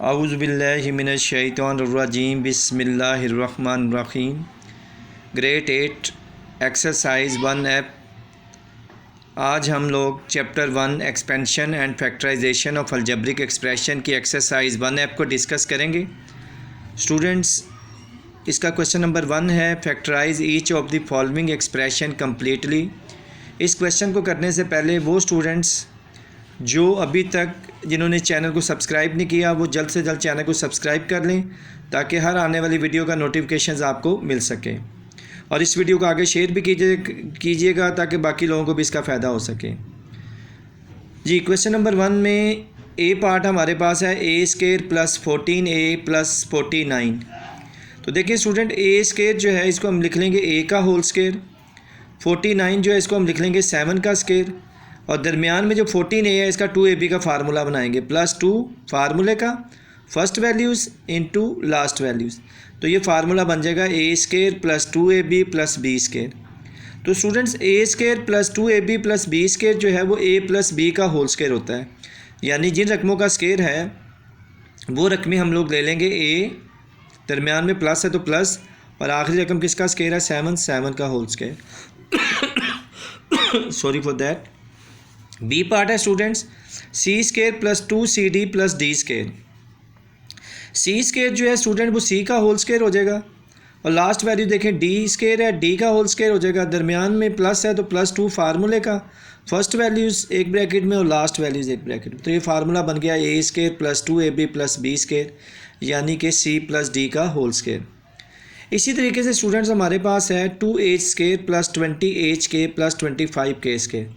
औज़ुबिल्लाहि मिनश्शैतानिर्रजीम बिस्मिल्लाहिर्रहमानिर्रहीम। Grade 8 exercise 1 A. आज हम लोग chapter 1 expansion and factorisation of algebraic expression की एक्सरसाइज 1 ऐप को डिस्कस करेंगे। स्टूडेंट्स, इसका क्वेश्चन नंबर 1 है factorise each of the following expression completely. इस क्वेश्चन को करने से पहले वो स्टूडेंट्स जो अभी तक जिन्होंने चैनल को सब्सक्राइब नहीं किया वो जल्द से जल्द चैनल को सब्सक्राइब कर लें ताकि हर आने वाली वीडियो का नोटिफिकेशंस आपको मिल सके, और इस वीडियो को आगे शेयर भी कीजिएगा ताकि बाकी लोगों को भी इसका फ़ायदा हो सके। जी, क्वेश्चन नंबर 1 में ए पार्ट हमारे पास है ए स्केयर प्लस 14a प्लस 49। तो देखिए स्टूडेंट, ए स्केयर जो है इसको हम लिख लेंगे ए का होल स्केयर, 49 जो है इसको हम लिख लेंगे 7 का स्केयर, और दरमियान में जो 14a है इसका 2ab का फार्मूला बनाएंगे, +2 फार्मूले का first values into last values. तो ये फार्मूला बन जाएगा A square plus 2ab plus B square. तो students, A square plus 2ab plus B square जो है वो a प्लस बी का होल स्केयर होता है, यानी जिन रकमों का स्केयर है वो रकमें हम लोग ले लेंगे a, दरमियान में प्लस है तो प्लस, और आखिरी रकम किसका स्केयर है 7 का whole square. Sorry for that. B part है students C square plus 2cd plus D square. C square जो है स्टूडेंट वो सी का होल स्केयर हो जाएगा, और लास्ट वैल्यू देखें डी स्केयर है, डी का होल स्केयर हो जाएगा, दरमियान में प्लस है तो +2 फार्मूले का फर्स्ट वैल्यूज़ एक ब्रैकेट में और लास्ट वैल्यूज़ एक ब्रैकेट में। तो ये फार्मूला बन गया A square plus 2ab plus B square, यानी कि सी प्लस डी का होल स्केयर। इसी तरीके से स्टूडेंट्स हमारे पास है 2h square plus 20h plus 25k square.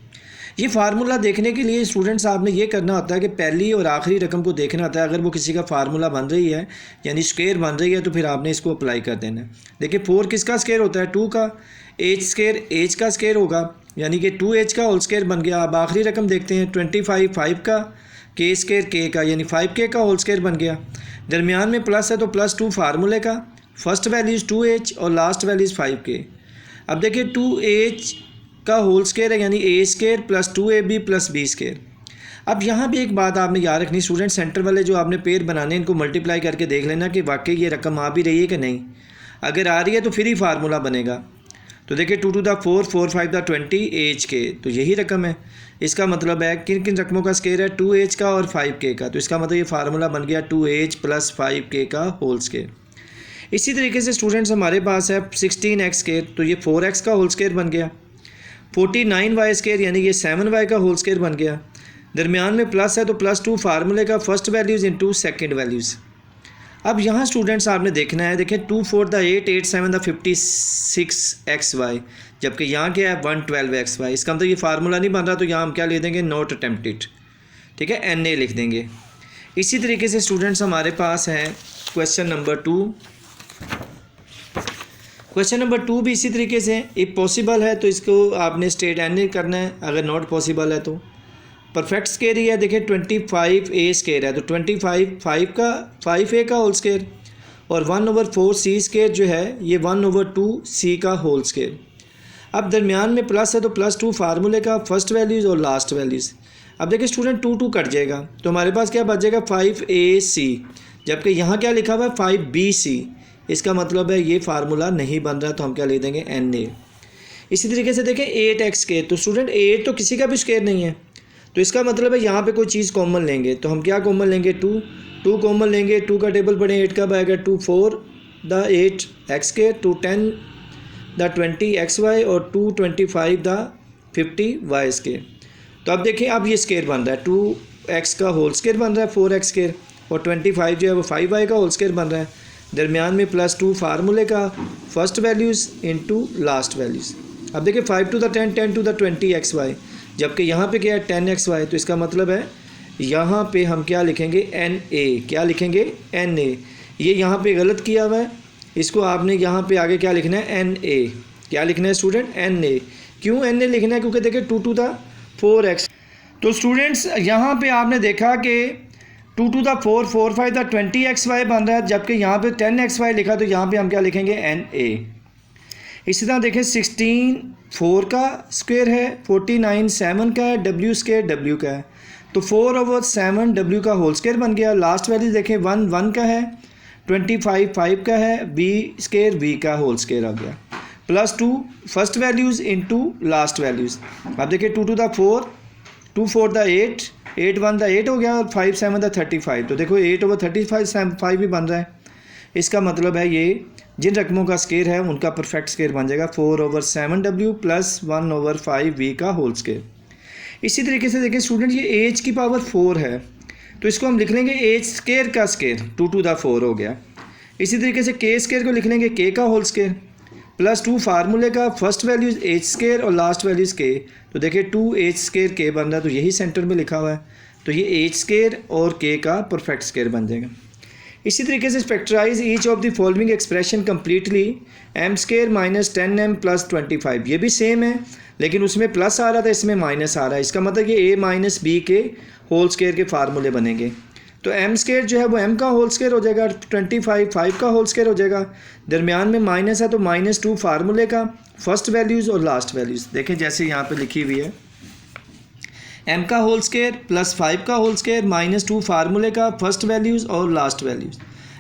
ये फार्मूला देखने के लिए स्टूडेंट्स आपने ये करना होता है कि पहली और आखिरी रकम को देखना होता है। अगर वो किसी का फार्मूला बन रही है यानी स्क्वायर बन रही है तो फिर आपने इसको अप्लाई कर देना है। देखिए 4 किसका स्क्वायर होता है 2 का, h स्क्वायर h का स्क्वायर होगा, यानी कि 2h का होल स्क्वायर बन गया। अब आखिरी रकम देखते हैं 25 5 का, k स्क्वायर k का, यानी 5k का होल स्क्वायर बन गया। दरमियान में प्लस है तो +2 फार्मूले का फर्स्ट वैल्यूज़ 2h और लास्ट वैल्यूज़ 5k। अब देखिए 2h का होल स्केयर है यानी A square plus 2ab plus B square. अब यहाँ भी एक बात आपने याद रखनी स्टूडेंट, सेंटर वाले जो आपने पेयर बनाने इनको मल्टीप्लाई करके देख लेना कि वाकई ये रकम आ भी रही है कि नहीं। अगर आ रही है तो फिर ही फार्मूला बनेगा। तो देखिए 2 to the 4 4 5 the 20 h के, तो यही रकम है। इसका मतलब है किन किन रकमों का स्केयर है 2h का और 5k का, तो इसका मतलब ये फार्मूला बन गया 2h प्लस 5k का होल स्केयर। इसी तरीके से स्टूडेंट्स हमारे पास है 16x स्केयर, तो ये 4x का होल स्केयर बन गया। 49y स्केयर यानी ये 7y का होल स्केयर बन गया। दरमियान में प्लस है तो +2 फार्मूले का first values into second values. अब यहाँ स्टूडेंट्स आपने देखना है, देखें 2 4 the 8 8 7 the 56xy, जबकि यहाँ क्या है 112xy। इसका मतलब ये फार्मूला नहीं बन रहा, तो यहाँ हम क्या ले देंगे नॉट अटेम्प्टेड, ठीक है, NA लिख देंगे। इसी तरीके से स्टूडेंट्स हमारे पास है क्वेश्चन नंबर 2। क्वेश्चन नंबर 2 भी इसी तरीके से इफ पॉसिबल है तो इसको आपने स्टेट NA करना है, अगर नॉट पॉसिबल है तो परफेक्ट स्केयर ही है। देखिए 25a स्केयर है तो 25 5 का 5a का होल स्केयर, और 1/4c स्केयर जो है ये 1/2c का होल स्केयर। अब दरमियान में प्लस है तो +2 फार्मूले का फर्स्ट वैल्यूज़ और लास्ट वैल्यूज़। अब देखिए स्टूडेंट 2 2 कट जाएगा तो हमारे पास क्या बच जाएगा 5ac, जबकि यहाँ क्या लिखा हुआ है 5bc। इसका मतलब है ये फार्मूला नहीं बन रहा, तो हम क्या ले देंगे NA। इसी तरीके से देखें 8x स्केयर, तो स्टूडेंट 8 तो किसी का भी स्केयर नहीं है, तो इसका मतलब है यहाँ पे कोई चीज़ कॉमन लेंगे, तो हम क्या कॉमन लेंगे 2 कॉमन लेंगे। 2 का टेबल पढ़ें 8 का आएगा 2 4 the 8x square, 2 10 the 20xy और 2 25 the 50y स्केयर। तो अब देखिए अब ये स्केयर बन रहा है 2x का होल स्केयर बन रहा है 4x स्केयर, और 25 जो है वो 5y का होल स्केयर बन रहा है। दरमियान में +2 फार्मूले का first values into last values. अब देखिए 5 to the 10 10 to the 20xy, जबकि यहाँ पे क्या है 10xy, तो इसका मतलब है यहाँ पे हम क्या लिखेंगे NA। क्या लिखेंगे NA। ये यहाँ पे गलत किया हुआ है, इसको आपने यहाँ पे आगे क्या लिखना है NA। क्या लिखना है स्टूडेंट NA। क्यों NA लिखना है, क्योंकि देखिए 2 to the 4x। तो स्टूडेंट्स यहाँ पे आपने देखा कि 2 to the 4 4 5 the 20xy बन रहा है, जबकि यहाँ पे 10xy लिखा, तो यहाँ पे हम क्या लिखेंगे NA। इसी तरह देखें 16 4 का स्क्वायर है, 49 7 का है, W स्क्वायर W का है, तो 4/7 W का होल स्केयर बन गया। लास्ट वैल्यू देखें 1 का है, 25 5 का है, B स्केयर V का होल स्केयर आ गया, +2 first values into last values. अब देखिए 2 to the 4, 2 4 the 8, 8 1 the 8 हो गया और 5 7 the 35। तो देखो 8/35 5 भी बन रहा है। इसका मतलब है ये जिन रकमों का स्केयर है उनका परफेक्ट स्केयर बन जाएगा 4/7W + 1/5V का होल स्केयर। इसी तरीके से देखें स्टूडेंट, ये एच की पावर 4 है तो इसको हम लिख लेंगे एच स्केयर का स्केयर, 2 to the 4 हो गया। इसी तरीके से के स्केयर को लिख लेंगे के का होल स्केयर, +2 फार्मूले का फर्स्ट वैल्यूज़ एच स्केयर और लास्ट वैल्यूज़ के। तो देखिए 2h स्केयर के बन रहा है तो यही सेंटर में लिखा हुआ है, तो ये एच स्केयर और के का परफेक्ट स्केयर बन जाएगा। इसी तरीके से factorise each of the following expression completely, m square -10m + 25। ये भी सेम है लेकिन उसमें प्लस आ रहा था, इसमें माइनस आ रहा है। इसका मतलब ये a - b के होल स्केयर के फार्मूले बनेंगे। तो m स्केयर जो है वो m का होल स्केयर हो जाएगा, 25 5 का होल स्केयर हो जाएगा, दरमियान में माइनस है तो -2 फार्मूले का फर्स्ट वैल्यूज़ और लास्ट वैल्यूज़। देखें जैसे यहाँ पे लिखी हुई है, m का होल स्केयर +5 का होल स्केयर -2 फार्मूले का फर्स्ट वैल्यूज़ और लास्ट वैल्यूज़,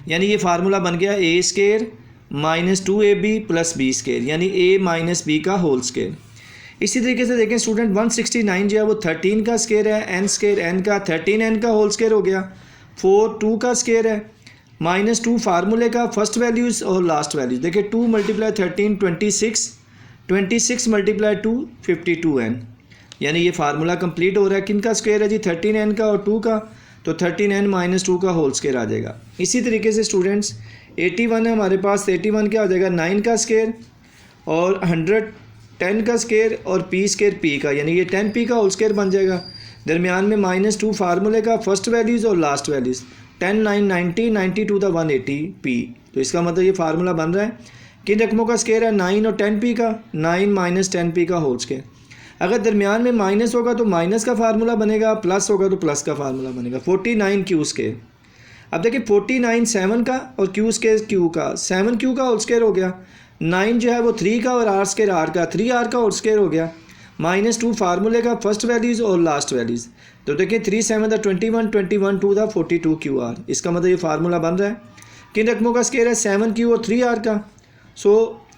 यानी ये फार्मूला बन गया a square -2ab + b square, यानी a - b का होल स्केयर। इसी तरीके से देखें स्टूडेंट 169 जो है वो 13 का स्केयर है, n स्केयर n का 13n का होल स्केयर हो गया, 4 2 का स्केयर है, -2 फार्मूले का फर्स्ट वैल्यूज़ और लास्ट वैल्यूज़। देखिए 2 × 13 26, 26 × 2 52n, यानी ये फार्मूला कंप्लीट हो रहा है। किन का स्क्वायर है जी, 13n का और 2 का, तो 13n - 2 का होल स्क्वायर आ जाएगा। इसी तरीके से स्टूडेंट्स 81 है हमारे पास, 81 क्या हो जाएगा 9 का स्क्वायर और 110 का स्क्वायर और p स्क्वायर p का, यानी ये 10p का होल स्क्वायर बन जाएगा। दरमियान में -2 फार्मूले का फर्स्ट वैल्यूज़ और last values, 10 9 90 90 to the 180p। तो इसका मतलब ये फार्मूला बन रहा है। किन रकमों का स्क्वायर है 9 और 10p का, 9 - 10p का होल स्क्वायर। अगर दरमियान में माइनस होगा तो माइनस का फार्मूला बनेगा, प्लस होगा तो प्लस का फार्मूला बनेगा। 49 क्यू स्क्वायर। अब देखिए 49 7 का और क्यू स्क्वायर क्यू का, 7 क्यू का होल स्क्वायर हो गया, 9 जो है वो 3 का और आर स्क्वायर आर का, 3 आर का होल स्क्वायर हो गया, -2 फार्मूले का फर्स्ट वैल्यूज़ और लास्ट वैल्यूज़। तो देखिए 3 7 द 21 21 2 द 42 क्यू आर। इसका मतलब ये फार्मूला बन रहा है। किन रकमों का स्क्वायर है 7 क्यू और 3 आर का, सो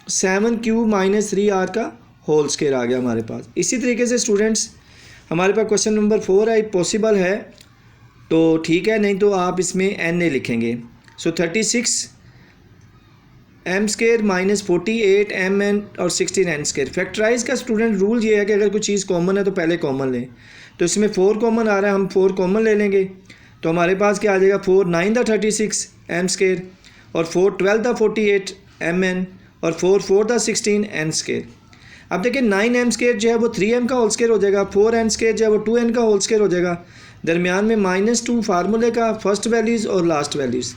7 क्यू - 3 आर का होल स्क्वायर आ गया हमारे पास। इसी तरीके से स्टूडेंट्स हमारे पास क्वेश्चन नंबर 4 है, पॉसिबल है तो ठीक है, नहीं तो आप इसमें एन ए लिखेंगे। सो 36 m स्क्वायर -48 mn और 16n स्क्वायर। फैक्टराइज का स्टूडेंट रूल ये है कि अगर कोई चीज़ कॉमन है तो पहले कॉमन लें। तो इसमें 4 कॉमन आ रहा है, हम 4 कॉमन ले लेंगे तो हमारे पास क्या आ जाएगा 4 9 द 36 m स्क्वायर और 4 12 द 48 mn और 4 4 द 16 n स्क्वायर। अब देखिए 9m स्क्वायर जो है वो 3m का होल स्क्वायर हो जाएगा, 4n स्क्वायर जो है वो 2n का होल स्क्वायर हो जाएगा। दरमियान में -2 फार्मूले का फर्स्ट वैल्यूज़ और last values,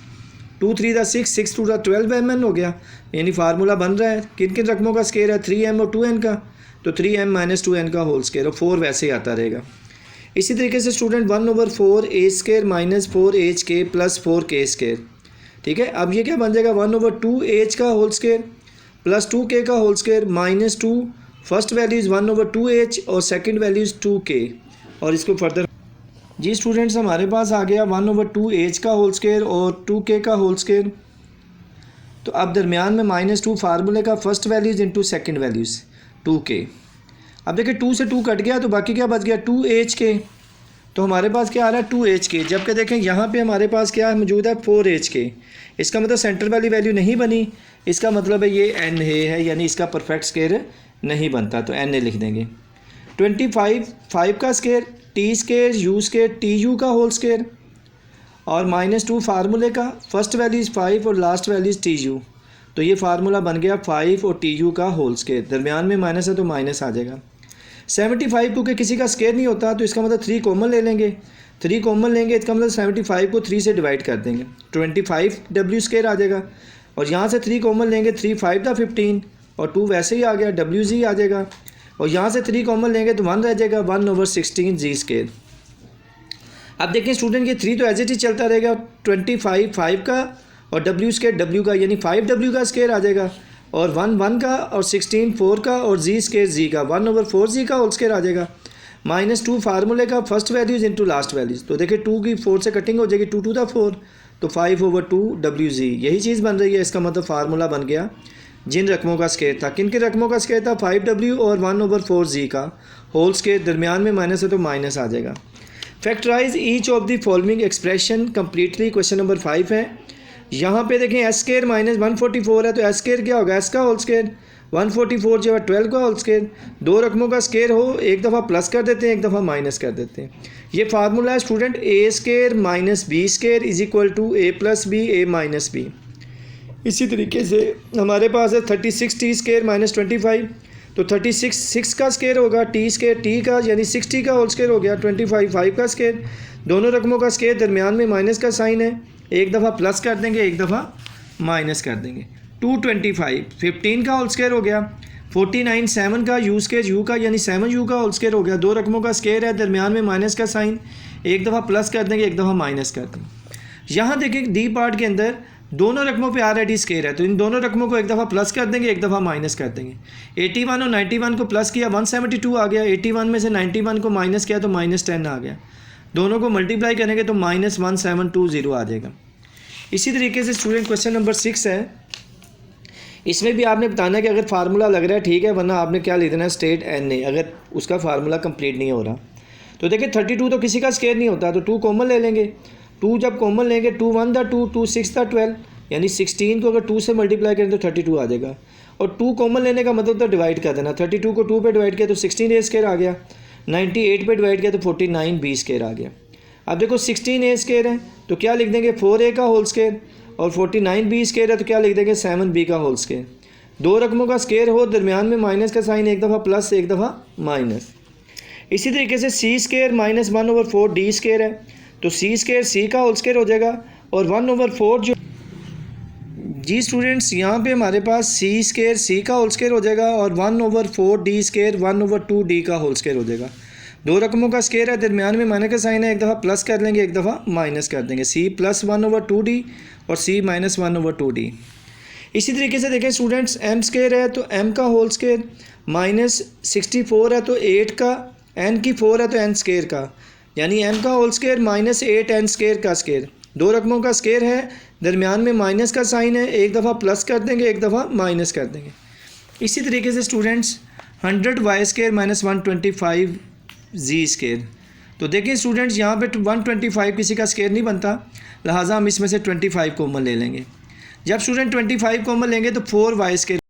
2 3 the 6 6 2 the 12 mn हो गया, यानी फार्मूला बन रहा है। किन किन रकमों का स्क्वायर है 3m और 2n का, तो 3m - 2n का होल स्क्वायर और 4 वैसे ही आता रहेगा। इसी तरीके से student 1/4 a square -4h k + 4k square. ठीक है, अब ये क्या बन जाएगा 1/2 h का होल स्क्वायर + 2k का whole square -2 first values 1/2 h और सेकंड वैल्यूज़ 2k। और इसको फर्दर जी स्टूडेंट्स हमारे पास आ गया 1/2 h का होल स्क्वायर और 2k का होल स्क्वायर। तो अब दरमियान में -2 फार्मूले का first values into second values 2k। अब देखिए 2 से 2 कट गया तो बाकी क्या बच गया 2hk। तो हमारे पास क्या आ रहा है 2hk, जबकि देखें यहाँ पे हमारे पास क्या मौजूद है 4hk। इसका मतलब सेंटर वाली वैल्यू नहीं बनी, इसका मतलब है ये n है, यानी इसका परफेक्ट स्क्वायर नहीं बनता, तो n लिख देंगे। 25 5 का square t square u square tu का होल स्क्वायर और -2 फार्मूले का फर्स्ट वैल्यूज़ 5 और लास्ट वैल्यूज़ tu। तो ये फार्मूला बन गया 5 और tu का होल स्क्वायर। दरमियान में माइनस है तो माइनस आ जाएगा। 75 क्योंकि किसी का स्क्वायर नहीं होता तो इसका मतलब 3 कॉमन ले लेंगे, 3 कॉमन लेंगे इसका मतलब 75 को 3 से डिवाइड कर देंगे, 25 w स्क्वायर आ जाएगा। और यहाँ से 3 कॉमन लेंगे, 3 5 द 15 और 2 वैसे ही आ गया, wg आ जाएगा। और यहाँ से 3 कॉमन लेंगे तो 1 रह जाएगा, 1/16 g स्क्वायर। अब देखें स्टूडेंट ये 3 तो एज इट ही चलता रहेगा, 25 5 का और w स्क्वायर w का, यानी 5w का स्क्वायर आ जाएगा और 1 1 का और 16 4 का और z स्क्वायर z का, 1/4 g का होल स्क्वायर आ जाएगा। -2 फार्मूले का first values into last values. तो देखिए 2 की 4 से कटिंग हो जाएगी, 2 टू द 4, तो 5/2 WZ यही चीज़ बन रही है। इसका मतलब फार्मूला बन गया जिन रकमों का स्केयर था। किन के रकमों का स्केयर था? 5W और 1/4Z का होल स्केयर, दरमियान में माइनस है तो माइनस आ जाएगा। Factorise each of the following expression completely, question number 5 है। यहाँ पे देखें एस स्केयर माइनस 144 है, तो एस स्केयर क्या होगा? एस का होल स्केयर, 144 जो है 12 का होल स्केयर। दो रकमों का स्केयर हो, एक दफ़ा प्लस कर देते हैं, एक दफ़ा माइनस कर देते हैं। ये फार्मूला है student, A square minus B square is equal to A plus B, A minus B. इसी तरीके से हमारे पास है 36 टी स्केयर माइनस 25, तो 36 6 का स्केयर होगा, टी स्केयर टी का यानी 60 का होल स्केयर हो गया, 25 5 का स्केयर। दोनों रकमों का स्केयर, दरमियान में माइनस का साइन है, एक दफ़ा प्लस कर देंगे, एक दफ़ा माइनस कर देंगे। 225 15 का होल स्केयर हो गया, 49 7 का यू स्केयर यू का यानी 7U का होल स्केयर हो गया। दो रकमों का स्केयर है, दरमियान में माइनस का साइन, एक दफ़ा प्लस कर देंगे, एक दफ़ा माइनस कर देंगे। यहाँ देखें डी पार्ट के अंदर दोनों रकमों पे ऑलरेडी स्केयर है, तो इन दोनों रकमों को एक दफ़ा प्लस कर देंगे, एक दफ़ा माइनस कर देंगे। 81 और 91 को प्लस किया 172 आ गया, 81 में से 91 को माइनस किया तो -10 आ गया। दोनों को मल्टीप्लाई करेंगे तो -1720 आ जाएगा। इसी तरीके से स्टूडेंट क्वेश्चन नंबर 6 है। इसमें भी आपने बताना है कि अगर फार्मूला लग रहा है ठीक है, वरना आपने क्या लिख देना है स्टेट NA, अगर उसका फार्मूला कंप्लीट नहीं हो रहा। तो देखिए 32 तो किसी का स्केयर नहीं होता, तो 2 कॉमन ले लेंगे। 2 जब कॉमन लेंगे, 2 1 था 2, 2 6 था 12, यानी 16 को अगर 2 से मल्टीप्लाई करें तो 32 आ जाएगा। और 2 कॉमन लेने का मतलब तो डिवाइड कर देना, 32 को 2 पे डिवाइड किया तो 16 A स्केयर आ गया, 98 पे डिवाइड किया तो 49 B स्केयर आ गया। अब देखो 16 A स्केयर है तो क्या लिख देंगे 4A का होल स्केयर, और 49 B स्केयर है तो क्या लिख देंगे 7B का होल स्केयर। दो रकमों का स्केयर हो, दरमियान में माइनस का साइन, एक दफ़ा प्लस एक दफ़ा माइनस। इसी तरीके से C square minus 1/4 D square है, तो C स्केयर C का होल स्केयर हो जाएगा, और 1/4 जो जी स्टूडेंट्स यहाँ पे हमारे पास C स्केयर C का होल स्केयर हो जाएगा, और 1/4 D स्केयर 1/2 D का होल स्केयर हो जाएगा। दो रकमों का स्केयर है, दरमियान में माइनस का साइन है, एक दफ़ा प्लस कर लेंगे, एक दफ़ा माइनस कर देंगे। C प्लस 1/2 D और C माइनस 1/2 D। इसी तरीके से देखें स्टूडेंट्स, M स्केयर है तो M का होल स्केयर माइनस 64 है तो 8 का, N की 4 है तो N स्केयर का, यानी M का whole square minus 8 N square का स्केयर। दो रकमों का स्केयर है, दरमियान में माइनस का साइन है, एक दफ़ा प्लस कर देंगे, एक दफ़ा माइनस कर देंगे। इसी तरीके से students 100 Y square minus 125 Z square. तो देखिए स्टूडेंट्स यहाँ पे 125 किसी का स्केयर नहीं बनता, लिहाजा हम इसमें से 25 कॉमन ले लेंगे। जब स्टूडेंट 25 कॉमन लेंगे तो 4Y स्केयर